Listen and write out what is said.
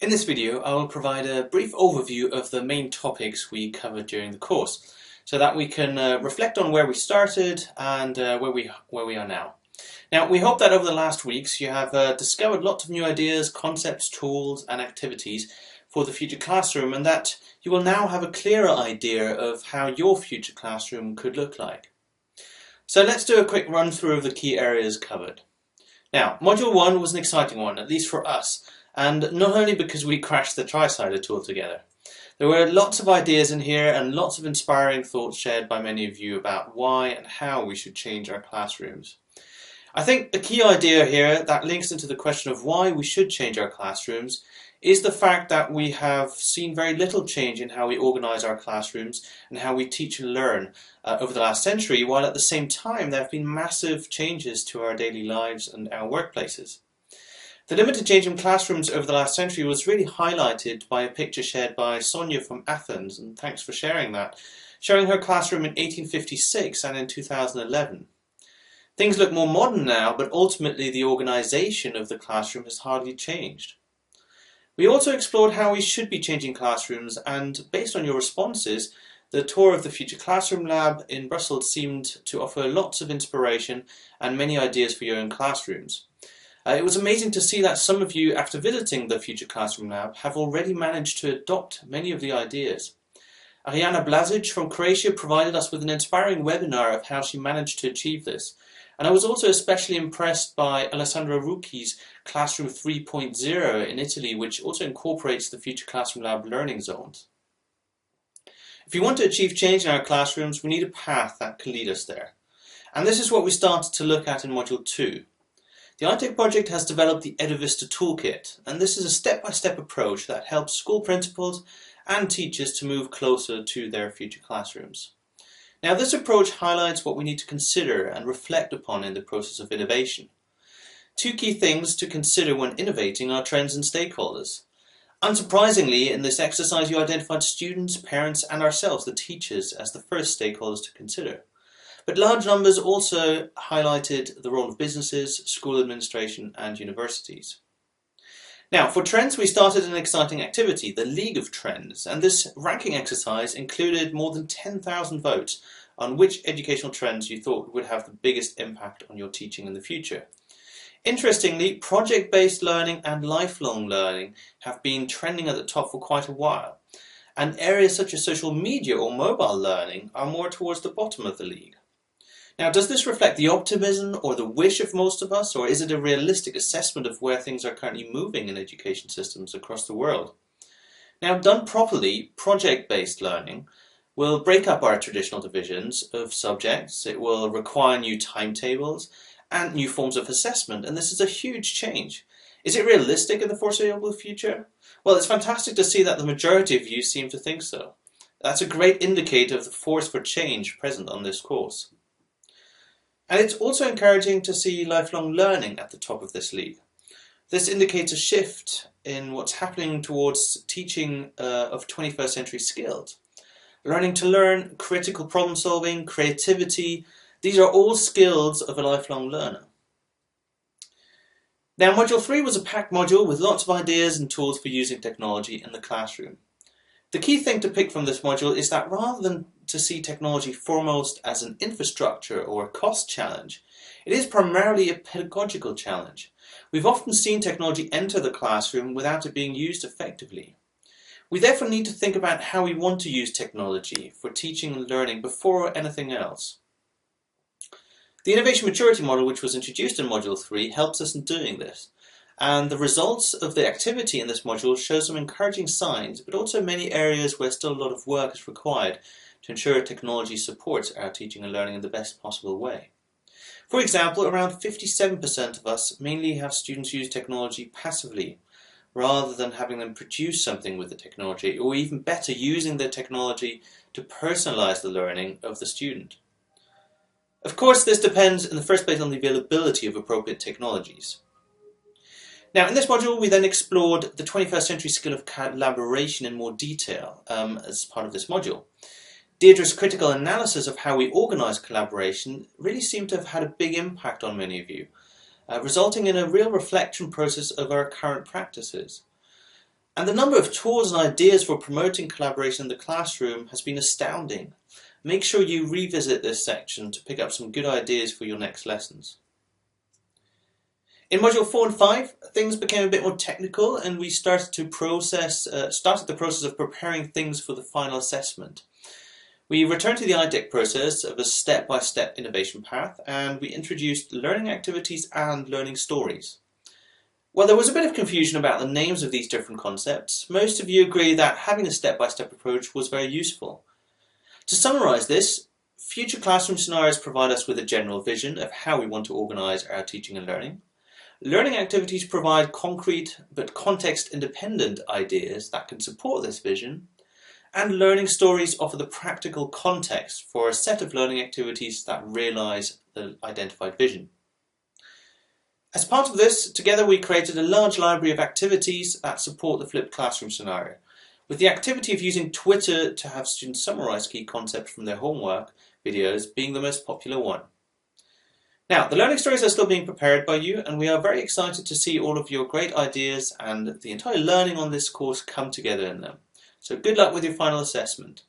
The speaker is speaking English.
In this video, I will provide a brief overview of the main topics we covered during the course, so that we can reflect on where we started and where we are now. Now, we hope that over the last weeks you have discovered lots of new ideas, concepts, tools and activities for the future classroom, and that you will now have a clearer idea of how your future classroom could look like. So let's do a quick run through of the key areas covered. Now, Module 1 was an exciting one, at least for us, and not only because we crashed the tri-sider tool together. There were lots of ideas in here and lots of inspiring thoughts shared by many of you about why and how we should change our classrooms. I think the key idea here that links into the question of why we should change our classrooms is the fact that we have seen very little change in how we organise our classrooms and how we teach and learn over the last century, while at the same time there have been massive changes to our daily lives and our workplaces. The limited change in classrooms over the last century was really highlighted by a picture shared by Sonia from Athens, and thanks for sharing that, showing her classroom in 1856 and in 2011. Things look more modern now, but ultimately the organisation of the classroom has hardly changed. We also explored how we should be changing classrooms, and based on your responses, the tour of the Future Classroom Lab in Brussels seemed to offer lots of inspiration and many ideas for your own classrooms. It was amazing to see that some of you, after visiting the Future Classroom Lab, have already managed to adopt many of the ideas. Ariana Blazic from Croatia provided us with an inspiring webinar of how she managed to achieve this. And I was also especially impressed by Alessandro Rucchi's Classroom 3.0 in Italy, which also incorporates the Future Classroom Lab learning zones. If we want to achieve change in our classrooms, we need a path that can lead us there. And this is what we started to look at in Module 2. The iTech project has developed the Edda Vista Toolkit, and this is a step-by-step approach that helps school principals and teachers to move closer to their future classrooms. Now, this approach highlights what we need to consider and reflect upon in the process of innovation. Two key things to consider when innovating are trends and stakeholders. Unsurprisingly, in this exercise you identified students, parents and ourselves, the teachers, as the first stakeholders to consider. But large numbers also highlighted the role of businesses, school administration and universities. Now, for trends we started an exciting activity, the League of Trends, and this ranking exercise included more than 10,000 votes on which educational trends you thought would have the biggest impact on your teaching in the future. Interestingly, project-based learning and lifelong learning have been trending at the top for quite a while, and areas such as social media or mobile learning are more towards the bottom of the league. Now, does this reflect the optimism or the wish of most of us, or is it a realistic assessment of where things are currently moving in education systems across the world? Now, done properly, project-based learning will break up our traditional divisions of subjects, it will require new timetables and new forms of assessment, and this is a huge change. Is it realistic in the foreseeable future? Well, it's fantastic to see that the majority of you seem to think so. That's a great indicator of the force for change present on this course. And it's also encouraging to see lifelong learning at the top of this league. This indicates a shift in what's happening towards teaching of 21st century skills. Learning to learn, critical problem solving, creativity, these are all skills of a lifelong learner. Now, Module 3 was a packed module with lots of ideas and tools for using technology in the classroom. The key thing to pick from this module is that rather than to see technology foremost as an infrastructure or a cost challenge, it is primarily a pedagogical challenge. We've often seen technology enter the classroom without it being used effectively. We therefore need to think about how we want to use technology for teaching and learning before anything else. The Innovation Maturity Model, which was introduced in Module 3, helps us in doing this. And the results of the activity in this module show some encouraging signs, but also many areas where still a lot of work is required to ensure technology supports our teaching and learning in the best possible way. For example, around 57% of us mainly have students use technology passively, rather than having them produce something with the technology, or even better, using the technology to personalize the learning of the student. Of course, this depends in the first place on the availability of appropriate technologies. Now, in this module, we then explored the 21st century skill of collaboration in more detail as part of this module. Deirdre's critical analysis of how we organise collaboration really seemed to have had a big impact on many of you, resulting in a real reflection process of our current practices. And the number of tools and ideas for promoting collaboration in the classroom has been astounding. Make sure you revisit this section to pick up some good ideas for your next lessons. In Module 4 and 5, things became a bit more technical and we started the process of preparing things for the final assessment. We returned to the IDEC process of a step-by-step innovation path, and we introduced learning activities and learning stories. While there was a bit of confusion about the names of these different concepts, most of you agree that having a step-by-step approach was very useful. To summarise this, future classroom scenarios provide us with a general vision of how we want to organise our teaching and learning. Learning activities provide concrete but context-independent ideas that can support this vision. And learning stories offer the practical context for a set of learning activities that realise the identified vision. As part of this, together we created a large library of activities that support the flipped classroom scenario, with the activity of using Twitter to have students summarise key concepts from their homework videos being the most popular one. Now, the learning stories are still being prepared by you, and we are very excited to see all of your great ideas and the entire learning on this course come together in them. So good luck with your final assessment.